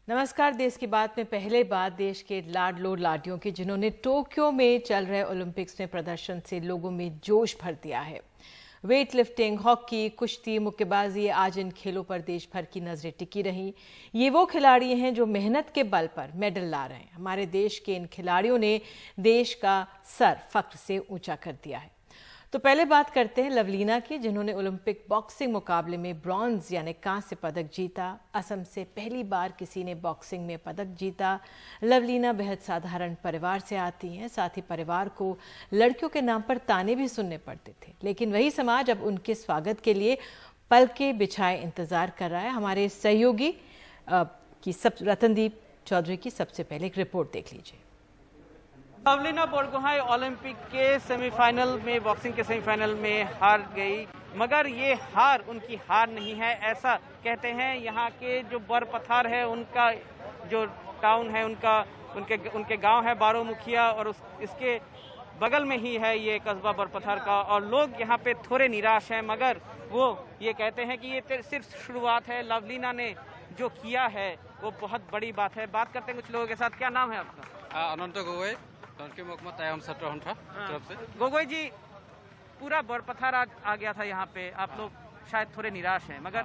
नमस्कार। देश की बात में पहले बात देश के लाडलो लाडियों की, जिन्होंने टोक्यो में चल रहे ओलंपिक्स में प्रदर्शन से लोगों में जोश भर दिया है। वेट लिफ्टिंग, हॉकी, कुश्ती, मुक्केबाजी, आज इन खेलों पर देश भर की नजरें टिकी रहीं। ये वो खिलाड़ी हैं जो मेहनत के बल पर मेडल ला रहे हैं। हमारे देश के इन खिलाड़ियों ने देश का सर फख्र से ऊंचा कर दिया है। तो पहले बात करते हैं लवलीना की, जिन्होंने ओलंपिक बॉक्सिंग मुकाबले में ब्रॉन्ज यानी कांस्य पदक जीता। असम से पहली बार किसी ने बॉक्सिंग में पदक जीता। लवलीना बेहद साधारण परिवार से आती हैं, साथ ही परिवार को लड़कियों के नाम पर ताने भी सुनने पड़ते थे, लेकिन वही समाज अब उनके स्वागत के लिए पलके बिछाए इंतजार कर रहा है। हमारे सहयोगी रतनदीप चौधरी की सबसे पहले एक रिपोर्ट देख लीजिए। लवलीना बोरगोहाई ओलंपिक के सेमीफाइनल में, बॉक्सिंग के सेमीफाइनल में हार गई, मगर ये हार उनकी हार नहीं है, ऐसा कहते हैं यहाँ के जो बरपथार है, उनका जो टाउन है, उनके गांव है बारोमुखिया, और इसके बगल में ही है ये कस्बा बरपथार का। और लोग यहाँ पे थोड़े निराश हैं, मगर वो ये कहते हैं कि ये सिर्फ शुरुआत है। लवलीना ने जो किया है वो बहुत बड़ी बात है। बात करते हैं कुछ लोगों के साथ। क्या नाम है आपका? अनंत गोगोई, तरफ से। गोगोई जी, पूरा बरपथार आ गया था यहाँ पे, आप लोग शायद थोड़े निराश हैं, मगर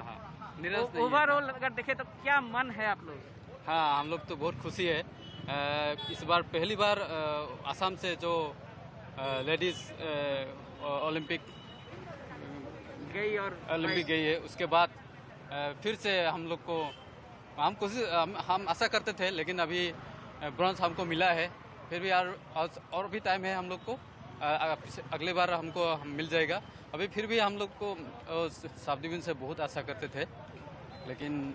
ओवरऑल अगर देखें तो क्या मन है आप लोग? हाँ, हम लोग तो बहुत खुशी है। इस बार पहली बार असम से जो लेडीज ओलंपिक गई है, उसके बाद फिर से हम लोग को हम आशा करते थे, लेकिन अभी ब्रॉन्ज हमको मिला है। फिर भी और भी टाइम है हम लोग को, अगले बार हमको मिल जाएगा। अभी फिर भी हम लोग को सब डिवीजन से बहुत आशा करते थे, लेकिन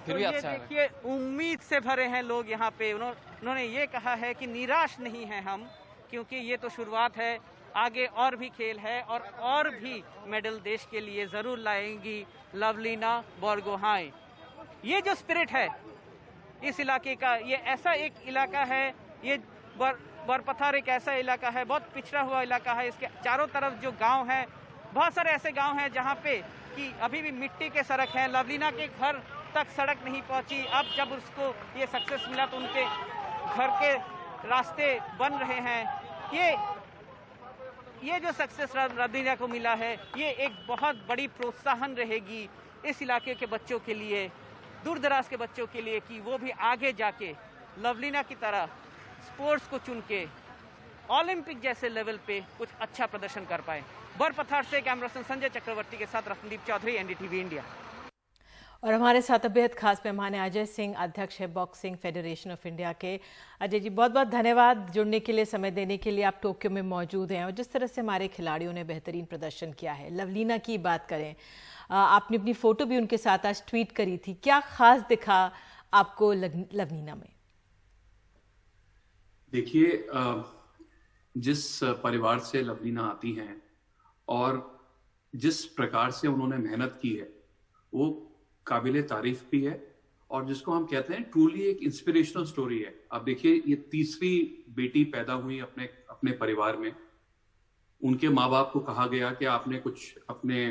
फिर भी अच्छा है। देखिए, उम्मीद से भरे हैं लोग यहाँ पे। उन्होंने ये कहा है कि निराश नहीं है हम, क्योंकि ये तो शुरुआत है, आगे और भी खेल है और भी मेडल देश के लिए जरूर लाएंगी लवलीना बोरगोहाई। ये जो स्पिरिट है इस इलाके का, ये ऐसा एक इलाका है, ये बरपथार एक ऐसा इलाका है, बहुत पिछड़ा हुआ इलाका है। इसके चारों तरफ जो गांव है, बहुत सारे ऐसे गांव हैं जहां पे कि अभी भी मिट्टी के सड़क हैं। लवलीना के घर तक सड़क नहीं पहुंची। अब जब उसको ये सक्सेस मिला तो उनके घर के रास्ते बन रहे हैं। ये जो सक्सेस लवलीना को मिला है, ये एक बहुत बड़ी प्रोत्साहन रहेगी इस इलाके के बच्चों के लिए, दूर दराज के बच्चों के लिए, कि वो भी आगे जाके लवलीना की तरह स्पोर्ट्स को चुन के ओलंपिक जैसे लेवल पे कुछ अच्छा प्रदर्शन कर पाए। बरपथार से कैमरा पर्सन संजय चक्रवर्ती के साथ रतनदीप चौधरी, एनडीटीवी इंडिया। और हमारे साथ बेहद खास मेहमान है अजय सिंह, अध्यक्ष है बॉक्सिंग फेडरेशन ऑफ इंडिया के। अजय जी, बहुत बहुत धन्यवाद जुड़ने के लिए, समय देने के लिए। आप टोक्यो में मौजूद हैं और जिस तरह से हमारे खिलाड़ियों ने बेहतरीन प्रदर्शन किया है। लवलीना की बात करें, आपने अपनी फोटो भी उनके साथ आज ट्वीट करी थी, क्या खास दिखा आपको लवलीना में? देखिए, जिस परिवार से लवलीना आती हैं और जिस प्रकार से उन्होंने मेहनत की है, वो काबिले तारीफ भी है, और जिसको हम कहते हैं ट्रूली एक इंस्पिरेशनल स्टोरी है। आप देखिए, ये तीसरी बेटी पैदा हुई अपने परिवार में। उनके माँ बाप को कहा गया कि आपने कुछ अपने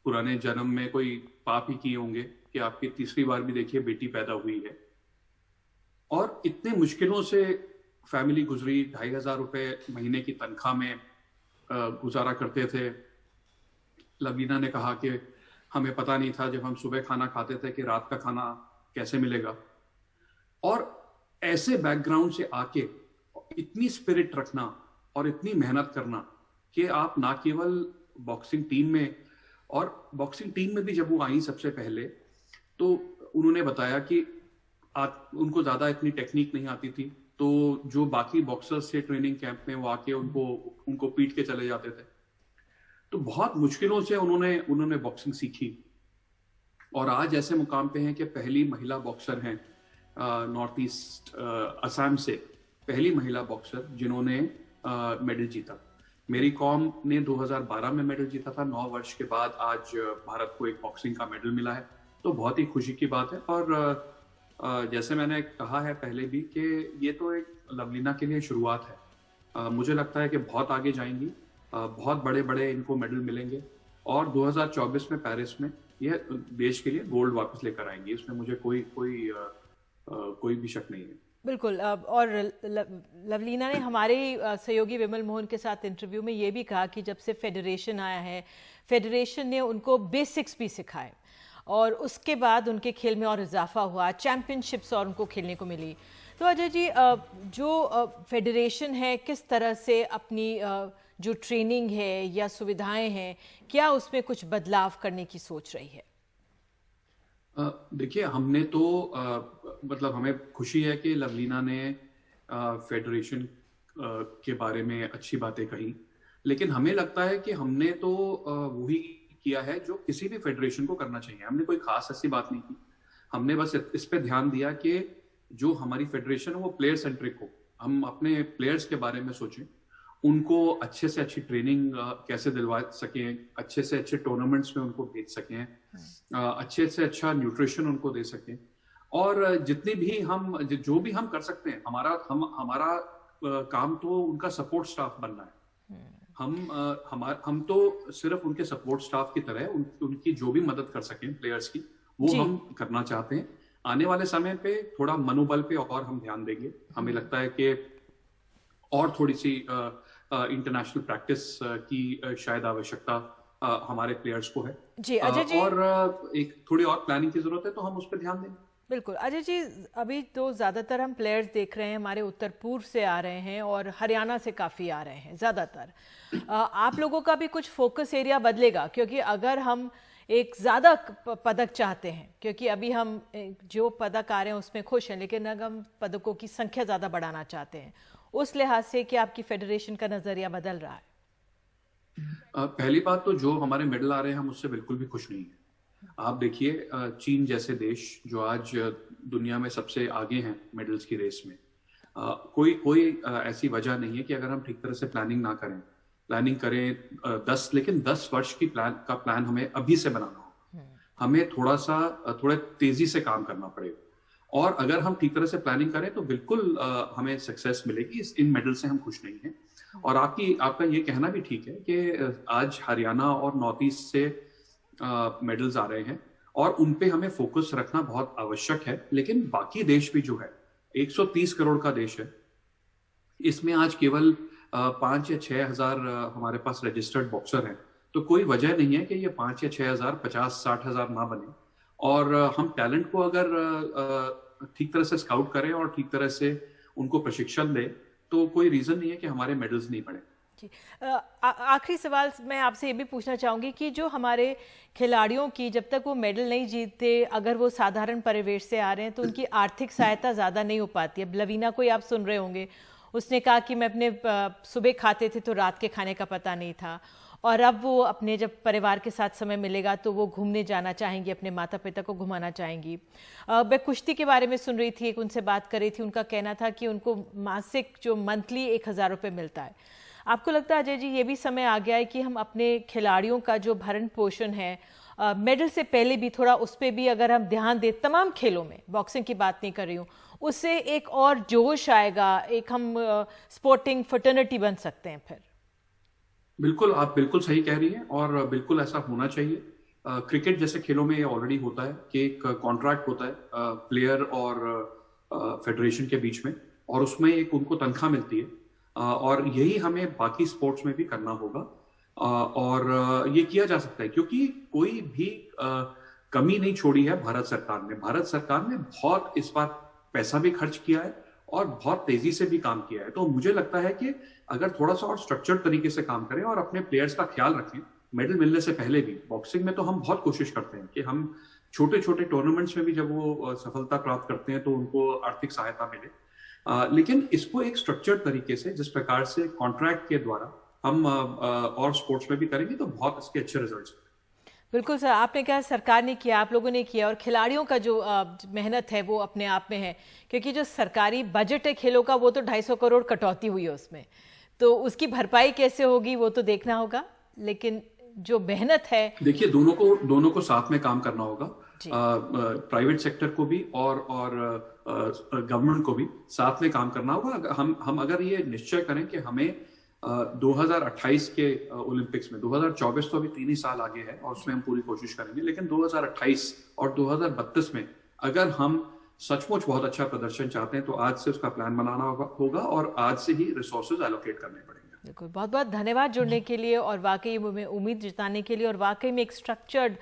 पुराने जन्म में कोई पाप ही किए होंगे कि आपकी तीसरी बार भी देखिए बेटी पैदा हुई है। और इतने मुश्किलों से फैमिली गुजरी, 2500 रुपए महीने की तनख्वाह में गुजारा करते थे। लवलीना ने कहा कि हमें पता नहीं था जब हम सुबह खाना खाते थे कि रात का खाना कैसे मिलेगा। और ऐसे बैकग्राउंड से आके इतनी स्पिरिट रखना और इतनी मेहनत करना कि आप ना केवल बॉक्सिंग टीम में, और बॉक्सिंग टीम में भी जब वो आई सबसे पहले, तो उन्होंने बताया कि उनको ज्यादा इतनी टेक्निक नहीं आती थी, तो जो बाकी बॉक्सर्स थे ट्रेनिंग कैंप में, वो आके उनको पीट के चले जाते थे। तो बहुत मुश्किलों से उन्होंने बॉक्सिंग सीखी और आज ऐसे मुकाम पे हैं कि पहली महिला बॉक्सर हैं नॉर्थ ईस्ट असम से, पहली महिला बॉक्सर जिन्होंने मेडल जीता। मेरी कॉम ने 2012 में मेडल जीता था। 9 वर्ष के बाद आज भारत को एक बॉक्सिंग का मेडल मिला है, तो बहुत ही खुशी की बात है। और जैसे मैंने कहा है पहले भी कि ये तो एक लवलीना के लिए शुरुआत है। मुझे लगता है कि बहुत आगे जाएंगी, बहुत बड़े बड़े इनको मेडल मिलेंगे, और 2024 में पेरिस में ये देश के लिए गोल्ड वापस लेकर आएंगी, इसमें मुझे कोई भी शक नहीं है। बिल्कुल। और लवलीना ने हमारे सहयोगी विमल मोहन के साथ इंटरव्यू में ये भी कहा कि जब से फेडरेशन आया है, फेडरेशन ने उनको बेसिक्स भी सिखाए और उसके बाद उनके खेल में और इजाफा हुआ, चैंपियनशिप्स और उनको खेलने को मिली। तो अजय जी, जो फेडरेशन है किस तरह से अपनी जो ट्रेनिंग है या सुविधाएं हैं, क्या उसमें कुछ बदलाव करने की सोच रही है? देखिए, हमने तो मतलब हमें खुशी है कि लवलीना ने फेडरेशन के बारे में अच्छी बातें कही, लेकिन हमें लगता है कि हमने तो वही किया है जो किसी भी फेडरेशन को करना चाहिए। हमने कोई खास ऐसी बात नहीं की, हमने बस इस पे ध्यान दिया कि जो हमारी फेडरेशन है वो प्लेयर सेंट्रिक हो। हम अपने प्लेयर्स के बारे में सोचें, उनको अच्छे से अच्छी ट्रेनिंग कैसे दिलवा सकें, अच्छे से अच्छे टूर्नामेंट्स में उनको भेज सकें, अच्छे से अच्छा न्यूट्रिशन उनको दे सकें, और जितनी भी हम जो भी हम कर सकते हैं, हमारा काम तो उनका सपोर्ट स्टाफ बनना है। हम तो सिर्फ उनके सपोर्ट स्टाफ की तरह उनकी जो भी मदद कर सकें प्लेयर्स की, वो हम करना चाहते हैं। आने वाले समय पे थोड़ा मनोबल पे और हम ध्यान देंगे। हमें लगता है कि और थोड़ी सी इंटरनेशनल प्रैक्टिस की शायद आवश्यकता हमारे प्लेयर्स को है जी। अजय जी, और एक थोड़ी और प्लानिंग की जरूरत है, तो हम उस पर ध्यान देंगे। बिल्कुल। अजय जी, अभी तो ज़्यादातर हम प्लेयर्स देख रहे हैं हमारे उत्तर पूर्व से आ रहे हैं और हरियाणा से काफ़ी आ रहे हैं ज़्यादातर। आप लोगों का भी कुछ फोकस एरिया बदलेगा? क्योंकि अगर हम एक ज़्यादा पदक चाहते हैं, क्योंकि अभी हम जो पदक आ रहे हैं उसमें खुश हैं, लेकिन अगर हम पदकों की संख्या ज़्यादा बढ़ाना चाहते हैं, उस लिहाज से कि आपकी फेडरेशन का नज़रिया बदल रहा है? पहली बात तो जो हमारे मेडल आ रहे हैं हम उससे बिल्कुल भी खुश नहीं है। आप देखिए, चीन जैसे देश जो आज दुनिया में सबसे आगे हैं मेडल्स की रेस में, कोई ऐसी वजह नहीं है कि अगर हम ठीक तरह से प्लानिंग ना करें, प्लानिंग करें 10 वर्ष की प्लान हमें अभी से बनाना हो। हमें थोड़ा तेजी से काम करना पड़ेगा, और अगर हम ठीक तरह से प्लानिंग करें तो बिल्कुल हमें सक्सेस मिलेगी। इन मेडल से हम खुश नहीं हैं। और आपका ये कहना भी ठीक है कि आज हरियाणा और नॉर्थ ईस्ट से मेडल्स आ रहे हैं और उन पे हमें फोकस रखना बहुत आवश्यक है। लेकिन बाकी देश भी जो है, 130 करोड़ का देश है, इसमें आज केवल 5 या 6 हजार हमारे पास रजिस्टर्ड बॉक्सर हैं। तो कोई वजह नहीं है कि ये 5 या 6 हजार 50-60 हजार ना बने। और हम टैलेंट को अगर ठीक तरह से स्काउट करें और ठीक तरह से उनको प्रशिक्षण दें, तो कोई रीजन नहीं है कि हमारे मेडल्स नहीं पड़े। जी। आखिरी सवाल मैं आपसे ये भी पूछना चाहूँगी कि जो हमारे खिलाड़ियों की जब तक वो मेडल नहीं जीतते, अगर वो साधारण परिवेश से आ रहे हैं तो उनकी आर्थिक सहायता ज़्यादा नहीं हो पाती। अब लवीना को ही आप सुन रहे होंगे, उसने कहा कि मैं अपने सुबह खाते थे तो रात के खाने का पता नहीं था, और अब वो अपने जब परिवार के साथ समय मिलेगा तो वो घूमने जाना चाहेंगी, अपने माता पिता को घुमाना चाहेंगी। मैं कुश्ती के बारे में सुन रही थी, एक उनसे बात कर रही थी, उनका कहना था कि उनको मासिक जो मंथली 1000 रुपये मिलता है। आपको लगता है अजय जी ये भी समय आ गया है कि हम अपने खिलाड़ियों का जो भरण पोषण है मेडल से पहले भी थोड़ा उस पर भी अगर हम ध्यान दें, तमाम खेलों में, बॉक्सिंग की बात नहीं कर रही हूँ, उससे एक और जोश आएगा, एक हम स्पोर्टिंग फ्रेटर्निटी बन सकते हैं फिर? बिल्कुल, आप बिल्कुल सही कह रही हैं और बिल्कुल ऐसा होना चाहिए। क्रिकेट जैसे खेलों में ये ऑलरेडी होता है कि एक कॉन्ट्रैक्ट होता है प्लेयर और फेडरेशन के बीच में, और उसमें एक उनको तनख्वाह मिलती है, और यही हमें बाकी स्पोर्ट्स में भी करना होगा। और ये किया जा सकता है क्योंकि कोई भी कमी नहीं छोड़ी है भारत सरकार ने। भारत सरकार ने बहुत इस बार पैसा भी खर्च किया है और बहुत तेजी से भी काम किया है। तो मुझे लगता है कि अगर थोड़ा सा और स्ट्रक्चर्ड तरीके से काम करें और अपने प्लेयर्स का ख्याल रखें, मेडल मिलने से पहले भी, बॉक्सिंग में तो हम बहुत कोशिश करते हैं कि हम छोटे छोटे टूर्नामेंट्स में भी जब वो सफलता प्राप्त करते हैं तो उनको आर्थिक सहायता मिले, लेकिन इसको एक स्ट्रक्चर्ड तरीके से, जिस प्रकार से कॉन्ट्रैक्ट के द्वारा हम और स्पोर्ट्स में भी करेंगे तो बहुत इसके अच्छे रिजल्ट्स। बिल्कुल सर, आपने कहा सरकार ने किया, आप लोगों ने किया, और खिलाड़ियों का जो मेहनत है वो अपने आप में है, क्योंकि जो सरकारी बजट है खेलों का वो तो 250 करोड़ कटौती हुई है उसमें, तो उसकी भरपाई कैसे होगी वो तो देखना होगा। लेकिन जो मेहनत है, देखिए दोनों को साथ में काम करना होगा, प्राइवेट सेक्टर को भी और गवर्नमेंट को भी साथ में काम करना होगा। हम अगर ये निश्चय करें कि हमें 2028 के ओलंपिक्स में, 2024 तो अभी 3 ही साल आगे है और उसमें हम पूरी कोशिश करेंगे, लेकिन 2028 और 2032 में अगर हम सचमुच बहुत अच्छा प्रदर्शन चाहते हैं तो आज से उसका प्लान बनाना होगा और आज से ही रिसोर्सेज एलोकेट करने पड़ेंगे। बिल्कुल, बहुत बहुत धन्यवाद जुड़ने के लिए और वाकई में उम्मीद जताने के लिए, और वाकई में एक स्ट्रक्चर्ड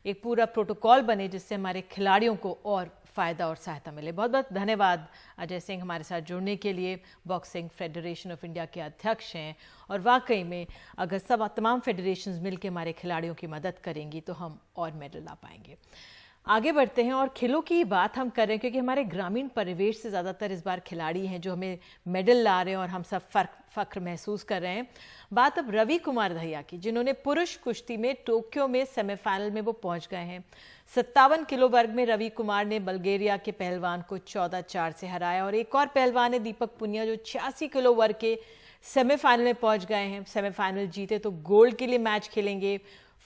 एक पूरा प्रोटोकॉल बने जिससे हमारे खिलाड़ियों को और फ़ायदा और सहायता मिले। बहुत बहुत धन्यवाद अजय सिंह हमारे साथ जुड़ने के लिए। बॉक्सिंग फेडरेशन ऑफ इंडिया के अध्यक्ष हैं और वाकई में अगर तमाम फेडरेशंस मिलकर हमारे खिलाड़ियों की मदद करेंगी तो हम और मेडल ला पाएंगे। आगे बढ़ते हैं और खेलों की बात हम कर रहे हैं क्योंकि हमारे ग्रामीण परिवेश से ज़्यादातर इस बार खिलाड़ी हैं जो हमें मेडल ला रहे हैं और हम सब फख्र महसूस कर रहे हैं। बात अब रवि कुमार दहिया की, जिन्होंने पुरुष कुश्ती में टोक्यो में सेमीफाइनल में वो पहुंच गए हैं। 57 किलो वर्ग में रवि कुमार ने बल्गेरिया के पहलवान को 14-4 से हराया और एक और पहलवान है दीपक पुनिया जो 86 किलो वर्ग के सेमीफाइनल में पहुंच गए हैं। सेमीफाइनल जीते तो गोल्ड के लिए मैच खेलेंगे।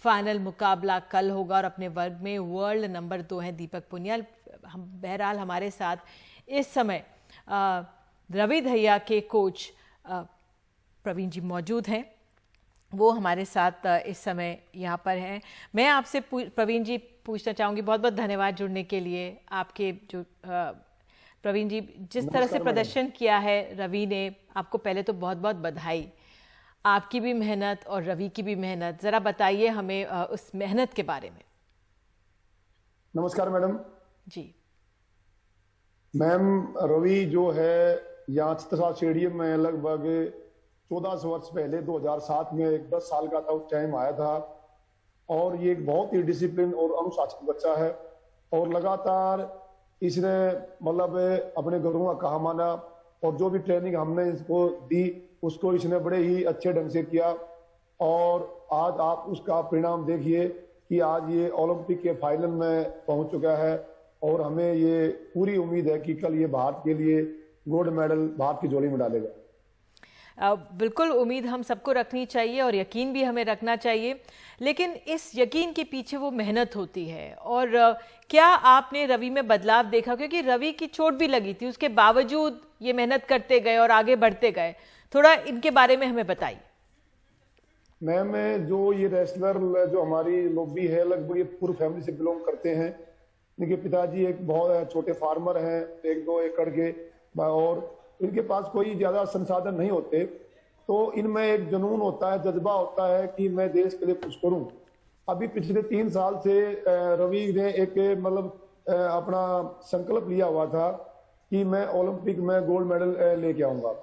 फाइनल मुकाबला कल होगा और अपने वर्ग में वर्ल्ड नंबर 2 है दीपक पुनिया। हम बहरहाल हमारे साथ इस समय रवि दहिया के कोच प्रवीण जी मौजूद हैं, वो हमारे साथ इस समय यहाँ पर हैं। मैं आपसे प्रवीण जी पूछना चाहूँगी, बहुत बहुत धन्यवाद जुड़ने के लिए। आपके जो प्रवीण जी जिस तरह से प्रदर्शन किया है रवि ने, आपको पहले तो बहुत बहुत बधाई। आपकी भी मेहनत और रवि की भी मेहनत, जरा बताइए हमें उस मेहनत के बारे में। नमस्कार मैडम जी। मैम, रवि जो है यहाँ चित्रसाल स्टेडियम में लगभग 14 वर्ष पहले 2007 में एक 10 साल का था, उस टाइम आया था और ये एक बहुत ही डिसिप्लिन और अनुशासित बच्चा है और लगातार इसने मतलब अपने गुरुओं का कहा माना और जो भी ट्रेनिंग हमने इसको दी उसको इसने बड़े ही अच्छे ढंग से किया और आज आप उसका परिणाम देखिए कि आज ये ओलंपिक के फाइनल में पहुंच चुका है और हमें ये पूरी उम्मीद है कि कल ये भारत के लिए गोल्ड मेडल भारत की झोली में डालेगा। बिल्कुल उम्मीद हम सबको रखनी चाहिए और यकीन भी हमें रखना चाहिए, लेकिन इस यकीन के पीछे वो मेहनत होती है। और क्या आपने रवि में बदलाव देखा? क्योंकि रवि की चोट भी लगी थी, उसके बावजूद ये मेहनत करते गए और आगे बढ़ते गए। थोड़ा इनके बारे में हमें बताइए। मैम, जो ये रेसलर जो हमारी लॉबी है लगभग ये पूरी फैमिली से बिलोंग करते हैं। इनके पिताजी एक बहुत छोटे फार्मर हैं, 1-2 एकड़ के, और इनके पास कोई ज्यादा संसाधन नहीं होते, तो इनमें एक जुनून होता है, जज्बा होता है कि मैं देश के लिए कुछ करूं। अभी पिछले 3 साल से रवि ने एक मतलब अपना संकल्प लिया हुआ था कि मैं ओलंपिक में गोल्ड मेडल लेके आऊंगा।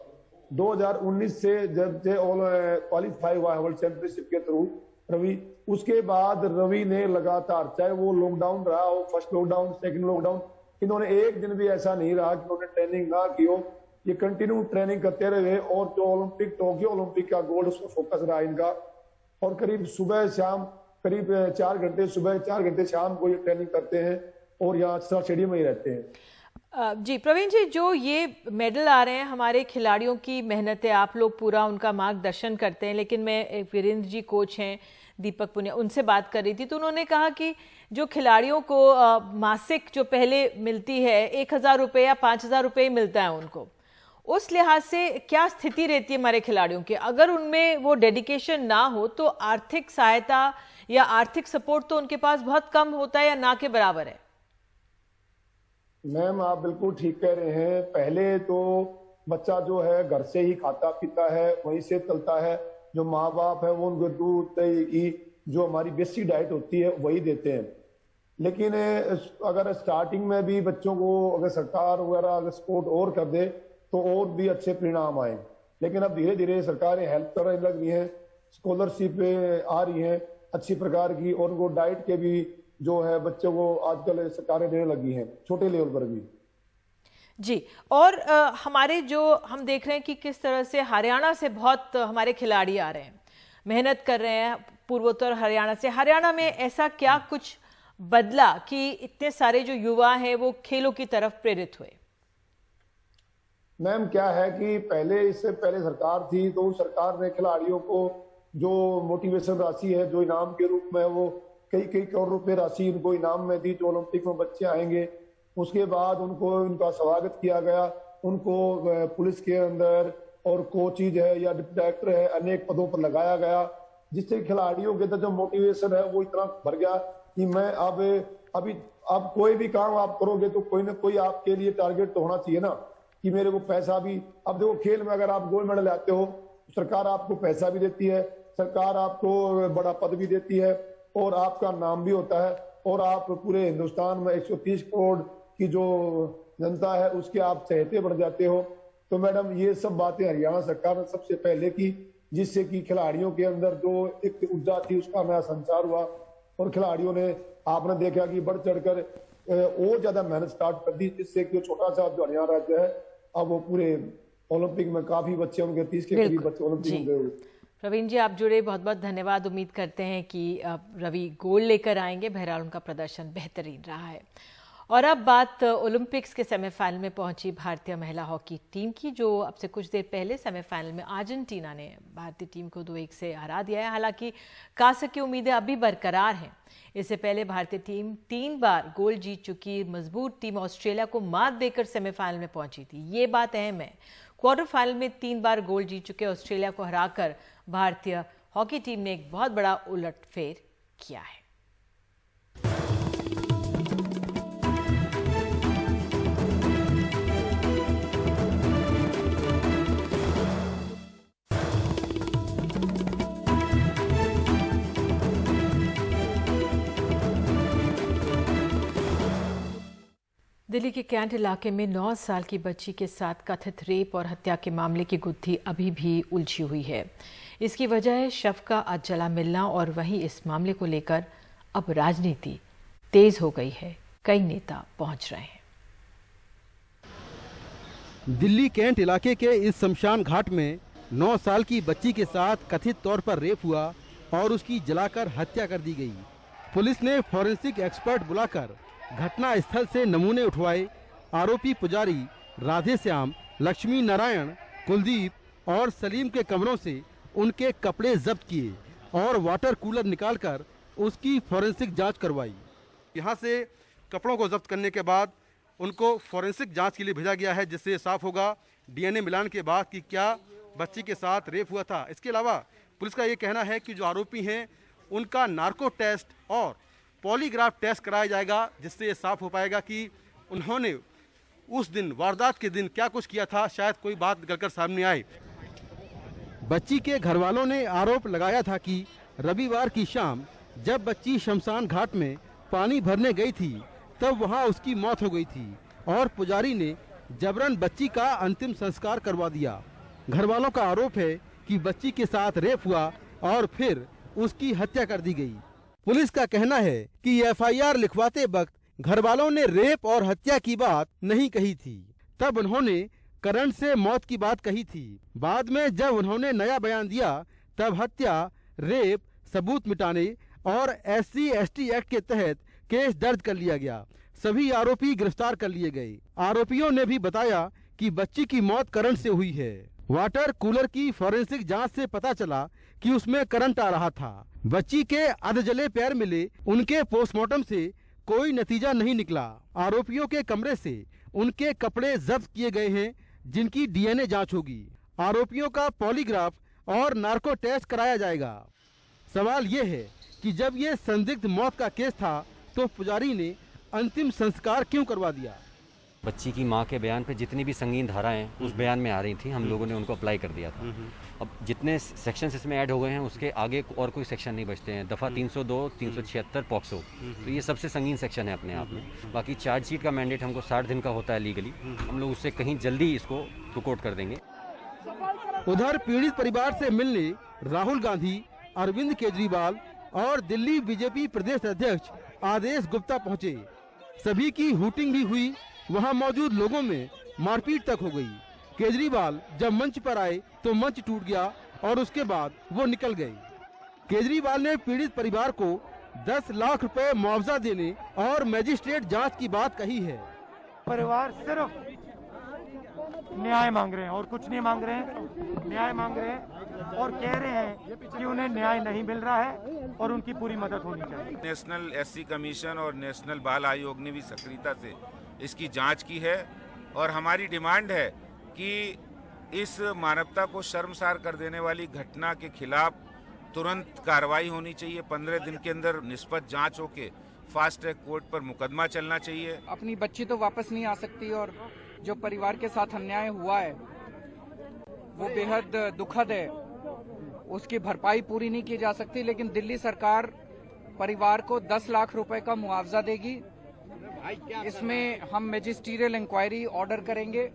2019 से जब से क्वालिफाई हुआ है वर्ल्ड चैंपियनशिप के थ्रू रवि, उसके बाद रवि ने लगातार, चाहे वो लॉकडाउन रहा हो, फर्स्ट लॉकडाउन, सेकंड लॉकडाउन, इन्होंने एक दिन भी ऐसा नहीं रहा कि उन्होंने ट्रेनिंग ना की हो। ये कंटिन्यू ट्रेनिंग करते रहे और जो ओलंपिक, टोक्यो ओलंपिक का गोल्ड, उस पर फोकस रहा इनका। और करीब सुबह शाम करीब 4 घंटे सुबह 4 घंटे शाम को ये ट्रेनिंग करते हैं और यहाँ स्टेडियम में ही रहते हैं। जी प्रवीण जी, जो ये मेडल आ रहे हैं हमारे खिलाड़ियों की मेहनत है, आप लोग पूरा उनका मार्गदर्शन करते हैं, लेकिन मैं वीरेंद्र जी कोच हैं दीपक पुनिया, उनसे बात कर रही थी तो उन्होंने कहा कि जो खिलाड़ियों को मासिक जो पहले मिलती है 1,000 रुपये या 5,000 रुपये मिलता है उनको, उस लिहाज से क्या स्थिति रहती है हमारे खिलाड़ियों की? अगर उनमें वो डेडिकेशन ना हो तो आर्थिक सहायता या आर्थिक सपोर्ट तो उनके पास बहुत कम होता है या ना के बराबर है। मैम, आप बिल्कुल ठीक कह रहे हैं। पहले तो बच्चा जो है घर से ही खाता पीता है, वहीं से चलता है। जो माँ बाप है वो उनको दूध की जो हमारी बेसिक डाइट होती है वही देते हैं। लेकिन अगर स्टार्टिंग में भी बच्चों को अगर सरकार वगैरह अगर सपोर्ट और कर दे तो और भी अच्छे परिणाम आए। लेकिन अब धीरे धीरे सरकारें हेल्प करने लग रही हैं, स्कॉलरशिप आ रही हैं अच्छी प्रकार की, और उनको डाइट के भी जो है बच्चों को आजकल सरकारें देने लगी हैं, छोटे लेवल पर भी। जी, और हमारे जो हम देख रहे हैं कि किस तरह से हरियाणा से बहुत हमारे खिलाड़ी आ रहे हैं, मेहनत कर रहे हैं पूर्वोत्तर हरियाणा से। हरियाणा में ऐसा क्या कुछ बदला कि इतने सारे जो युवा हैं वो खेलों की तरफ प्रेरित हुए? मैम, क्या है कि पहले, इससे पहले सरकार थी तो सरकार ने खिलाड़ियों को जो मोटिवेशन राशि है, जो इनाम के रूप में वो कई करोड़ रुपए राशि उनको इनाम में दी, जो ओलंपिक में बच्चे आएंगे। उसके बाद उनको उनका स्वागत किया गया, उनको पुलिस के अंदर और कोचिज है या डिप्टी डायरेक्टर है, अनेक पदों पर लगाया गया, जिससे खिलाड़ियों के अंदर जो मोटिवेशन है वो इतना भर गया कि मैं अब कोई भी काम आप करोगे तो कोई ना कोई आपके लिए टारगेट तो होना चाहिए ना, कि मेरे को पैसा भी। अब देखो खेल में अगर आप गोल्ड मेडल लाते हो तो सरकार आपको पैसा भी देती है, सरकार आपको बड़ा पद भी देती है और आपका नाम भी होता है, और आप पूरे हिंदुस्तान में 130 करोड़ की जो जनता है उसके आप चहेते बन जाते हो। तो मैडम ये सब बातें हरियाणा सरकार ने सबसे पहले की, जिससे कि खिलाड़ियों के अंदर जो एक ऊर्जा थी उसका नया संचार हुआ और खिलाड़ियों ने, आपने देखा कि बढ़ चढ़कर और ज्यादा मेहनत स्टार्ट कर दी, जिससे कि छोटा सा जो हरियाणा राज्य है अब वो पूरे ओलंपिक में काफी बच्चे, उनके 30 के करीब बच्चे ओलंपिक में गए। प्रवीण जी आप जुड़े, बहुत बहुत धन्यवाद। उम्मीद करते हैं कि रवि गोल्ड लेकर आएंगे। बहरहाल उनका प्रदर्शन बेहतरीन रहा है। और अब बात ओलंपिक्स के सेमीफाइनल में पहुंची भारतीय महिला हॉकी टीम की, जो अब से कुछ देर पहले सेमीफाइनल में अर्जेंटीना ने भारतीय टीम को 2-1 से हरा दिया है। हालांकि कांस्य की उम्मीदें अभी बरकरार हैं। इससे पहले भारतीय टीम 3 बार गोल्ड जीत चुकी मजबूत टीम ऑस्ट्रेलिया को मात देकर सेमीफाइनल में पहुंची थी। ये बात अहम है। क्वार्टर फाइनल में 3 बार गोल्ड जीत चुके ऑस्ट्रेलिया को हराकर भारतीय हॉकी टीम ने एक बहुत बड़ा उलटफेर किया है। दिल्ली के कैंट इलाके में 9 साल की बच्ची के साथ कथित रेप और हत्या के मामले की गुत्थी अभी भी उलझी हुई है। इसकी वजह है शव का अधजला मिलना और वहीं इस मामले को लेकर अब राजनीति तेज हो गई है। कई नेता पहुंच रहे हैं। दिल्ली कैंट इलाके के इस शमशान घाट में 9 साल की बच्ची के साथ कथित तौर पर रेप हुआ और उसकी जलाकर हत्या कर दी गई। पुलिस ने फॉरेंसिक एक्सपर्ट बुलाकर घटना स्थल से नमूने उठवाए। आरोपी पुजारी राधेश्याम, लक्ष्मी नारायण, कुलदीप और सलीम के कमरों से उनके कपड़े जब्त किए और वाटर कूलर निकालकर उसकी फॉरेंसिक जांच करवाई। यहाँ से कपड़ों को जब्त करने के बाद उनको फॉरेंसिक जांच के लिए भेजा गया है, जिससे साफ होगा डीएनए मिलान के बाद कि क्या बच्ची के साथ रेप हुआ था। इसके अलावा पुलिस का ये कहना है कि जो आरोपी हैं उनका नार्को टेस्ट और पॉलीग्राफ टेस्ट कराया जाएगा, जिससे ये साफ हो पाएगा कि उन्होंने उस दिन, वारदात के दिन, क्या कुछ किया था। शायद कोई बात निकलकर सामने आए। बच्ची के घर वालों ने आरोप लगाया था कि रविवार की शाम जब बच्ची शमशान घाट में पानी भरने गई थी तब वहां उसकी मौत हो गई थी और पुजारी ने जबरन बच्ची का अंतिम संस्कार करवा दिया। घर वालों का आरोप है कि बच्ची के साथ रेप हुआ और फिर उसकी हत्या कर दी गई। पुलिस का कहना है कि एफआईआर लिखवाते वक्त घर वालों ने रेप और हत्या की बात नहीं कही थी। तब उन्होंने करंट से मौत की बात कही थी। बाद में जब उन्होंने नया बयान दिया तब हत्या, रेप, सबूत मिटाने और SC/ST एक्ट के तहत केस दर्ज कर लिया गया। सभी आरोपी गिरफ्तार कर लिए गए। आरोपियों ने भी बताया कि बच्ची की मौत करंट से हुई है। वाटर कूलर की फॉरेंसिक जांच से पता चला कि उसमें करंट आ रहा था। बच्ची के अधजले पैर मिले, उनके पोस्टमार्टम से कोई नतीजा नहीं निकला। आरोपियों के कमरे से उनके कपड़े जब्त किए गए हैं, जिनकी डीएनए जांच होगी। आरोपियों का पॉलीग्राफ और नार्को टेस्ट कराया जाएगा। सवाल ये है कि जब ये संदिग्ध मौत का केस था तो पुजारी ने अंतिम संस्कार क्यों करवा दिया। बच्ची की मां के बयान पे जितनी भी संगीन धाराएं उस बयान में आ रही थी, हम लोगों ने उनको अप्लाई कर दिया था। अब जितने सेक्शंस इसमें ऐड हो गए हैं उसके आगे और कोई सेक्शन नहीं बचते हैं। दफ़ा 302, 376 पॉक्सो, तो ये सबसे संगीन सेक्शन है अपने आप में। बाकी चार्जशीट का मैंडेट हमको 60 दिन का होता है लीगली। हम लोग उससे कहीं जल्दी इसको कोर्ट कर देंगे। उधर पीड़ित परिवार से मिलने राहुल गांधी, अरविंद केजरीवाल और दिल्ली बीजेपी प्रदेश अध्यक्ष आदेश गुप्ता पहुंचे। सभी की हूटिंग भी हुई। वहां मौजूद लोगों में मारपीट तक हो गई। केजरीवाल जब मंच पर आए तो मंच टूट गया और उसके बाद वो निकल गए। केजरीवाल ने पीड़ित परिवार को 10 लाख रुपए मुआवजा देने और मजिस्ट्रेट जांच की बात कही है। परिवार सिर्फ न्याय मांग रहे हैं और कुछ नहीं मांग रहे हैं। न्याय मांग रहे हैं और कह रहे हैं कि उन्हें न्याय नहीं मिल रहा है और उनकी पूरी मदद होनी चाहिए। नेशनल SC कमीशन और नेशनल बाल आयोग ने भी सक्रियता से इसकी जांच की है और हमारी डिमांड है कि इस मानवता को शर्मसार कर देने वाली घटना के खिलाफ तुरंत कार्रवाई होनी चाहिए। 15 दिन के अंदर निष्पक्ष जांच होके फास्ट ट्रैक कोर्ट पर मुकदमा चलना चाहिए। अपनी बच्ची तो वापस नहीं आ सकती और जो परिवार के साथ अन्याय हुआ है वो बेहद दुखद है। उसकी भरपाई पूरी नहीं की जा सकती, लेकिन दिल्ली सरकार परिवार को 10 लाख रुपए का मुआवजा देगी। इसमें हम मैजिस्ट्रियल इंक्वायरी ऑर्डर करेंगे।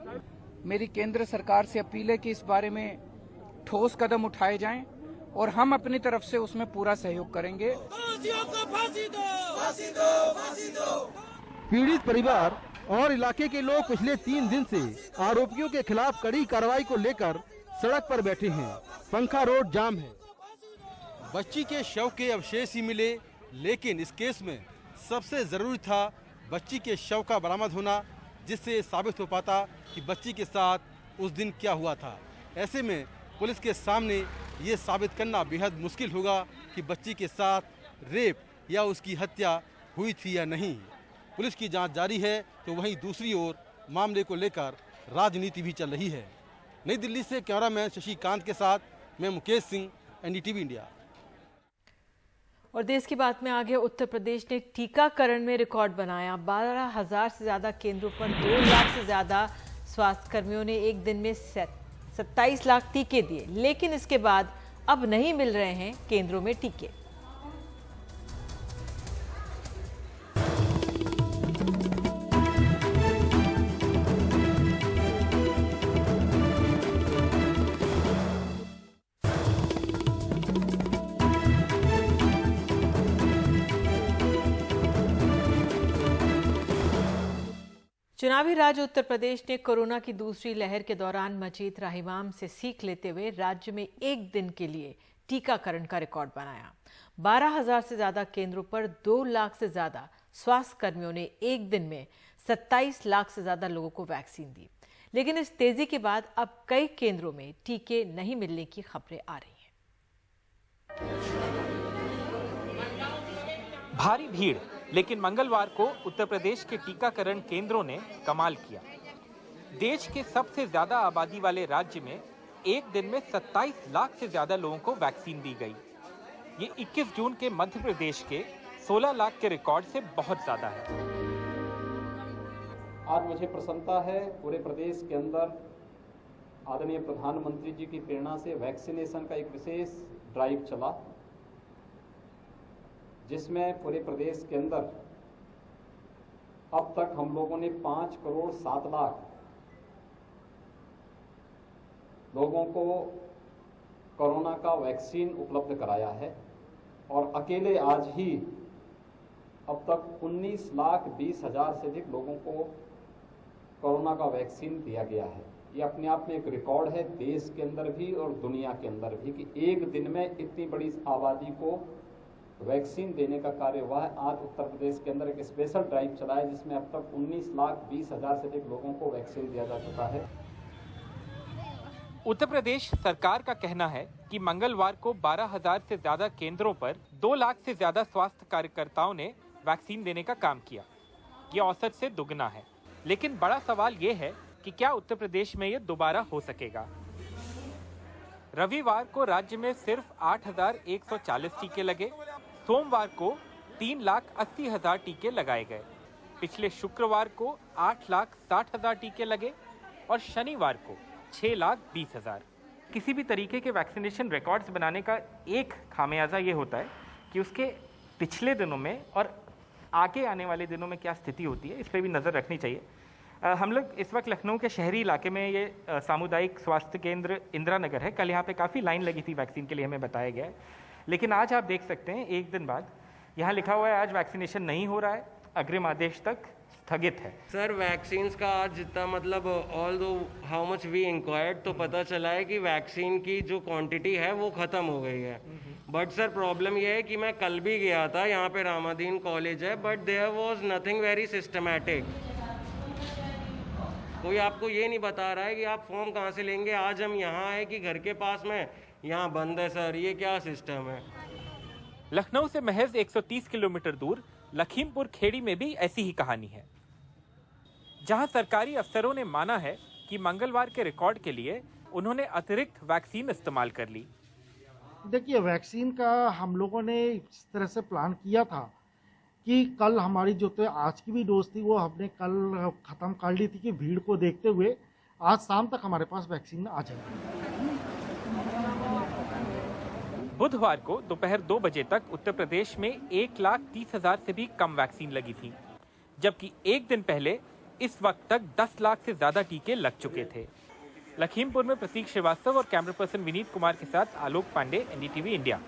मेरी केंद्र सरकार से अपील है कि इस बारे में ठोस कदम उठाए जाएं और हम अपनी तरफ से उसमें पूरा सहयोग करेंगे। पीड़ित परिवार और इलाके के लोग पिछले 3 दिन से आरोपियों के खिलाफ कड़ी कार्रवाई को लेकर सड़क पर बैठे हैं। पंखा रोड जाम है। बच्ची के शव के अवशेष ही मिले, लेकिन इस केस में सबसे जरूरी था बच्ची के शव का बरामद होना, जिससे साबित हो पाता कि बच्ची के साथ उस दिन क्या हुआ था। ऐसे में पुलिस के सामने ये साबित करना बेहद मुश्किल होगा कि बच्ची के साथ रेप या उसकी हत्या हुई थी या नहीं। पुलिस की जांच जारी है, तो वहीं दूसरी ओर मामले को लेकर राजनीति भी चल रही है। नई दिल्ली से कैमरामैन शशिकांत के साथ मैं मुकेश सिंह, NDTV इंडिया। और देश की बात में आगे, उत्तर प्रदेश ने टीकाकरण में रिकॉर्ड बनाया। 12,000 से ज्यादा केंद्रों पर 2 लाख से ज्यादा स्वास्थ्य कर्मियों ने एक दिन में 27 लाख टीके दिए, लेकिन इसके बाद अब नहीं मिल रहे हैं केंद्रों में टीके। चुनावी राज्य उत्तर प्रदेश ने कोरोना की दूसरी लहर के दौरान मची त्राहिमाम से सीख लेते हुए राज्य में एक दिन के लिए टीकाकरण का रिकॉर्ड बनाया। 12,000 से ज्यादा केंद्रों पर 2 लाख से ज्यादा स्वास्थ्य कर्मियों ने एक दिन में 27 लाख से ज्यादा लोगों को वैक्सीन दी। लेकिन इस तेजी के बाद अब कई केंद्रों में टीके नहीं मिलने की खबरें आ रही हैं। भारी भीड़, लेकिन मंगलवार को उत्तर प्रदेश के टीकाकरण केंद्रों ने कमाल किया। देश के सबसे ज्यादा आबादी वाले राज्य में एक दिन में 27 लाख से ज्यादा लोगों को वैक्सीन दी गई। ये 21 जून के मध्य प्रदेश के 16 लाख के रिकॉर्ड से बहुत ज्यादा है। आज मुझे प्रसन्नता है, पूरे प्रदेश के अंदर आदरणीय प्रधानमंत्री जी की प्रेरणा से वैक्सीनेशन का एक विशेष ड्राइव चला, जिसमें पूरे प्रदेश के अंदर अब तक हम लोगों ने 5 करोड़ 7 लाख लोगों को कोरोना का वैक्सीन उपलब्ध कराया है और अकेले आज ही अब तक 19 लाख 20 हजार से अधिक लोगों को कोरोना का वैक्सीन दिया गया है। ये अपने आप में एक रिकॉर्ड है देश के अंदर भी और दुनिया के अंदर भी कि एक दिन में इतनी बड़ी आबादी को वैक्सीन देने का कार्य हुआ है। आज उत्तर प्रदेश के अंदर एक स्पेशल ड्राइव चला है जिसमें अब तक 19 लाख 20 हजार से अधिक लोगों को वैक्सीन दिया जा चुका है। उत्तर प्रदेश सरकार का कहना है कि मंगलवार को 12,000 से ज्यादा केंद्रों पर 2 लाख से ज्यादा स्वास्थ्य कार्यकर्ताओं ने वैक्सीन देने का काम किया। ये औसत से दुगना है, लेकिन बड़ा सवाल ये है कि क्या उत्तर प्रदेश में ये दोबारा हो सकेगा। रविवार को राज्य में सिर्फ 8,140 टीके लगे। सोमवार को 3,80,000 टीके लगाए गए। पिछले शुक्रवार को 8,60,000 टीके लगे और शनिवार को 6,20,000। किसी भी तरीके के वैक्सीनेशन रिकॉर्ड्स बनाने का एक खामियाजा ये होता है कि उसके पिछले दिनों में और आगे आने वाले दिनों में क्या स्थिति होती है, इस पर भी नज़र रखनी चाहिए। हम लोग इस वक्त लखनऊ के शहरी इलाके में ये सामुदायिक स्वास्थ्य केंद्र इंदिरा नगर है। कल यहाँ पे काफ़ी लाइन लगी थी वैक्सीन के लिए, हमें बताया गया है, लेकिन आज आप देख सकते हैं एक दिन बाद यहाँ लिखा हुआ है आज वैक्सीनेशन नहीं हो रहा है, अग्रिम आदेश तक स्थगित है। सर वैक्सीन का आज जितना मतलब ऑल दो हाउ मच वी इंक्वायर्ड तो पता चला है कि वैक्सीन की जो क्वांटिटी है वो ख़त्म हो गई है। बट सर प्रॉब्लम ये है कि मैं कल भी गया था, यहाँ पे रामादीन कॉलेज है, but there was nothing very systematic. कोई आपको ये नहीं बता रहा है कि आप फॉर्म कहाँ से लेंगे, आज हम यहाँ है कि घर के पास में, यहाँ बंद है सर, ये क्या सिस्टम है। लखनऊ से महज 130 किलोमीटर दूर लखीमपुर खेड़ी में भी ऐसी ही कहानी है, जहां सरकारी अफसरों ने माना है कि मंगलवार के रिकॉर्ड के लिए उन्होंने अतिरिक्त वैक्सीन इस्तेमाल कर ली। देखिए, वैक्सीन का हम लोगों ने इस तरह से प्लान किया था कि कल हमारी जो तो आज की भी डोज थी वो हमने कल ख़त्म कर ली थी कि भीड़ को देखते हुए आज शाम तक हमारे पास वैक्सीन आ जाएगी। बुधवार को दोपहर 2 बजे तक उत्तर प्रदेश में 1,30,000 से भी कम वैक्सीन लगी थी, जबकि एक दिन पहले इस वक्त तक 10 लाख से ज्यादा टीके लग चुके थे। लखीमपुर में प्रतीक श्रीवास्तव और कैमरा पर्सन विनीत कुमार के साथ आलोक पांडे, एनडीटीवी इंडिया।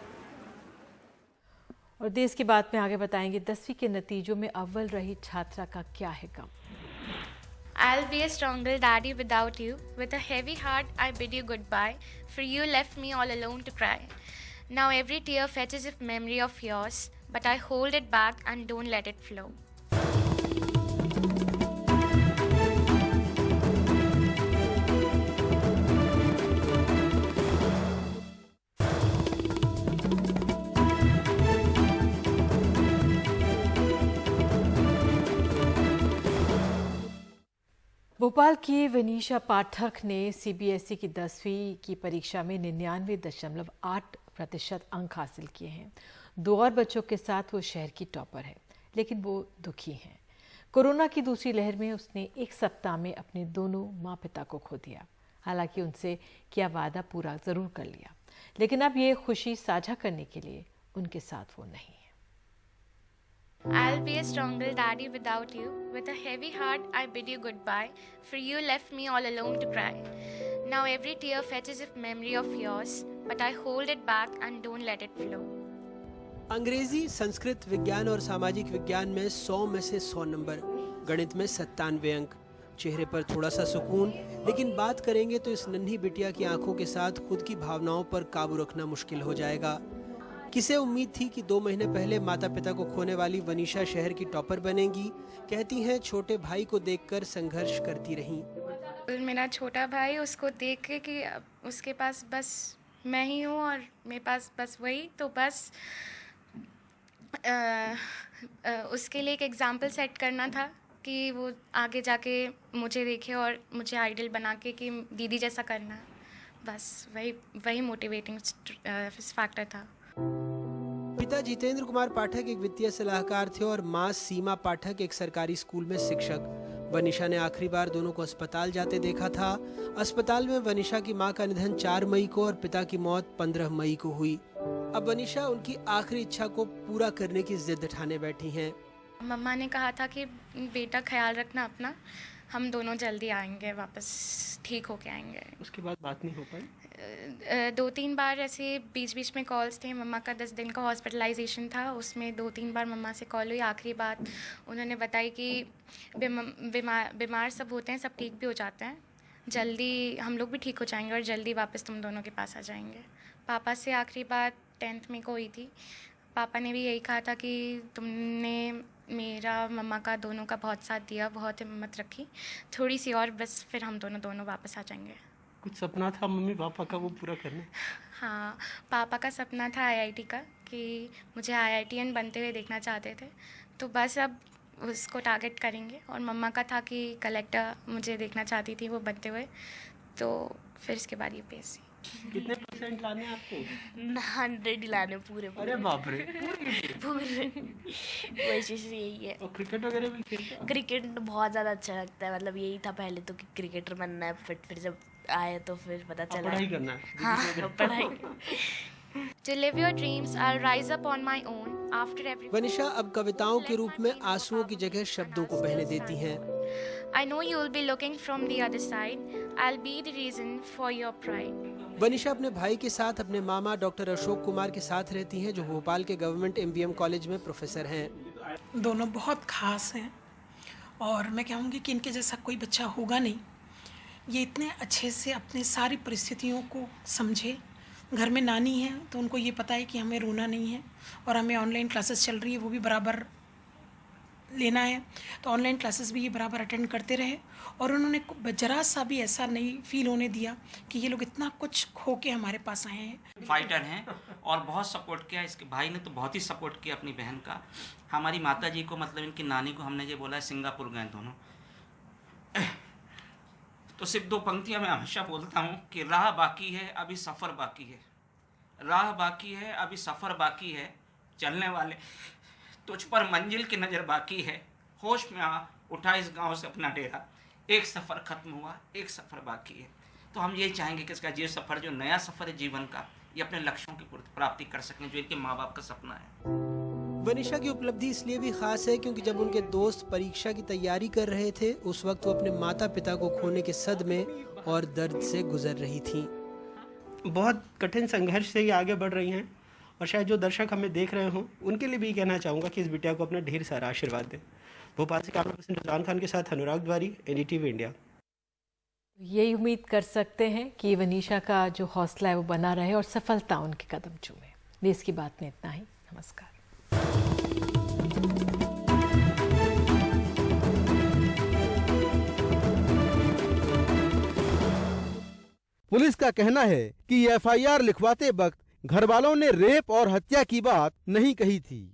और देश की बात में आगे बताएंगे 10वीं के नतीजों में अव्वल रही छात्रा का क्या है गम। I'll be a stronger daddy without you. With a heavy heart, I bid you goodbye. For you left me all alone to cry. Now every tear fetches a memory of yours, but I hold it back and don't let it flow. Bhopal की वनीशा पाठक ने CBSE की 10वीं की परीक्षा में 99.8% अंक हासिल किए हैं। 2 और बच्चों के साथ वो शहर की टॉपर है, लेकिन वो दुखी हैं। कोरोना की दूसरी लहर में उसने 1 सप्ताह में अपने दोनों माँ पिता को खो दिया। हालांकि उनसे किया वादा पूरा जरूर कर लिया, लेकिन अब ये खुशी साझा करने के लिए उनके साथ वो नहीं है। I'll be a stronger daddy without you. With a heavy heart, I bid you goodbye. For you left me all alone to cry. Now every tear fetches a memory of yours, but I hold it back and don't let it flow. अंग्रेजी, संस्कृत, विज्ञान और सामाजिक विज्ञान में 100 में से 100 number, गणित में 97 अंक। चेहरे पर थोड़ा सा सुकून, लेकिन बात करेंगे तो इस नन्ही बिटिया की आंखों के साथ खुद की भावनाओं पर काबू रखना मुश्किल हो जाएगा। किसे उम्मीद थी कि 2 महीने पहले माता पिता को खोने वाली वनीशा शहर की टॉपर बनेगी। कहती हैं छोटे भाई को देखकर संघर्ष करती रहीं। मेरा छोटा भाई, उसको देख के कि उसके पास बस मैं ही हूँ और मेरे पास बस वही, तो बस उसके लिए एक एग्जाम्पल सेट करना था कि वो आगे जाके मुझे देखे और मुझे आइडल बना के कि दीदी जैसा करना। बस वही मोटिवेटिंग फैक्टर था। पिता जितेंद्र कुमार पाठक एक वित्तीय सलाहकार थे और मां सीमा पाठक एक सरकारी स्कूल में शिक्षक। वनीशा ने आखिरी बार दोनों को अस्पताल जाते देखा था। अस्पताल में वनीशा की मां का निधन 4 मई को और पिता की मौत 15 मई को हुई। अब वनीशा उनकी आखिरी इच्छा को पूरा करने की जिद ठाने बैठी हैं। मम्मा ने कहा था कि बेटा ख्याल रखना अपना, हम दोनों जल्दी आएंगे, वापस ठीक होके आएंगे। उसके बाद बात नहीं हो पाई। 2-3 बार ऐसे बीच में कॉल्स थे। मम्मा का 10 दिन का हॉस्पिटलाइजेशन था, उसमें 2-3 बार मम्मा से कॉल हुई। आखिरी बात उन्होंने बताई कि बीमार सब होते हैं, सब ठीक भी हो जाते हैं, जल्दी हम लोग भी ठीक हो जाएंगे और जल्दी वापस तुम दोनों के पास आ जाएंगे। पापा से आखिरी बात 10th में को हुई थी। पापा ने भी यही कहा था कि तुमने मेरा मम्मा का दोनों का बहुत साथ दिया, बहुत हिम्मत रखी, थोड़ी सी और बस फिर हम दोनों वापस आ जाएंगे। कुछ सपना था मम्मी पापा का वो पूरा करना? हाँ, पापा का सपना था IIT का, कि मुझे IITian बनते हुए देखना चाहते थे, तो बस अब उसको टारगेट करेंगे। और मम्मा का था कि कलेक्टर मुझे देखना चाहती थी वो बनते हुए, तो फिर इसके बाद UPSC। कितने % लाने आपको? 100 लाने पूरे। अरे बाप रे, पूरे वैसे से यही है। और क्रिकेट वगैरह भी खेलते हैं? क्रिकेट बहुत ज़्यादा अच्छा लगता है, मतलब यही था पहले तो कि क्रिकेटर बनना है, फिर जब आए तो फिर पता चला पढ़ाई करना है। हाँ, पढ़ाई। To live your dreams, I'll rise up on my own after every. Vanisha अब कविताओं के रूप में आंसुओं की जगह शब्दों को बहने देती हैं। I know you'll be looking from the other side. I'll be the reason for your pride. Vanisha अपने भाई के साथ अपने मामा डॉक्टर अशोक कुमार के साथ रहती हैं, जो भोपाल के गवर्नमेंट MBM कॉलेज में प्रोफेसर हैं। दोनों बहुत खास हैं और मैं कहूँगी कि इनके जैसा कोई बच्चा होगा नहीं। ये इतने अच्छे से अपने सारी परिस्थितियों को समझे। घर में नानी है तो उनको ये पता है कि हमें रोना नहीं है और हमें ऑनलाइन क्लासेस चल रही है वो भी बराबर लेना है, तो ऑनलाइन क्लासेस भी ये बराबर अटेंड करते रहे। और उन्होंने जरा सा भी ऐसा नहीं फील होने दिया कि ये लोग इतना कुछ खो के हमारे पास आए हैं। फाइटर हैं और बहुत सपोर्ट किया। इसके भाई ने तो बहुत ही सपोर्ट किया अपनी बहन का। हमारी माता जी को, मतलब इनकी नानी को हमने ये बोला है सिंगापुर गए दोनों, तो तो सिर्फ 2 पंक्तियां मैं हमेशा बोलता हूँ कि राह बाकी है अभी सफ़र बाकी है, राह बाकी है अभी सफ़र बाकी है, चलने वाले तुझ पर मंजिल की नज़र बाकी है, होश में आ उठा इस गांव से अपना डेरा, एक सफ़र ख़त्म हुआ एक सफ़र बाकी है। तो हम ये चाहेंगे कि इसका ये सफ़र जो नया सफ़र है जीवन का, ये अपने लक्ष्यों की प्राप्ति कर सकें जो इनके माँ बाप का सपना है। वनिशा की उपलब्धि इसलिए भी खास है क्योंकि जब उनके दोस्त परीक्षा की तैयारी कर रहे थे उस वक्त वो अपने माता पिता को खोने के सदमे और दर्द से गुजर रही थीं। बहुत कठिन संघर्ष से ही आगे बढ़ रही हैं और शायद जो दर्शक हमें देख रहे हों उनके लिए भी कहना चाहूँगा कि इस बिटिया को अपना ढेर सारा आशीर्वाद दें। भोपाल से कैमरा पर्सन रिजवान खान के साथ अनुराग द्वारी, NDTV इंडिया। यही उम्मीद कर सकते हैं कि वनीशा का जो हौसला है वो बना रहे और सफलता उनके कदम चूमे। देश की बात में इतना ही। नमस्कार। पुलिस का कहना है कि FIR लिखवाते वक्त घर वालों ने रेप और हत्या की बात नहीं कही थी।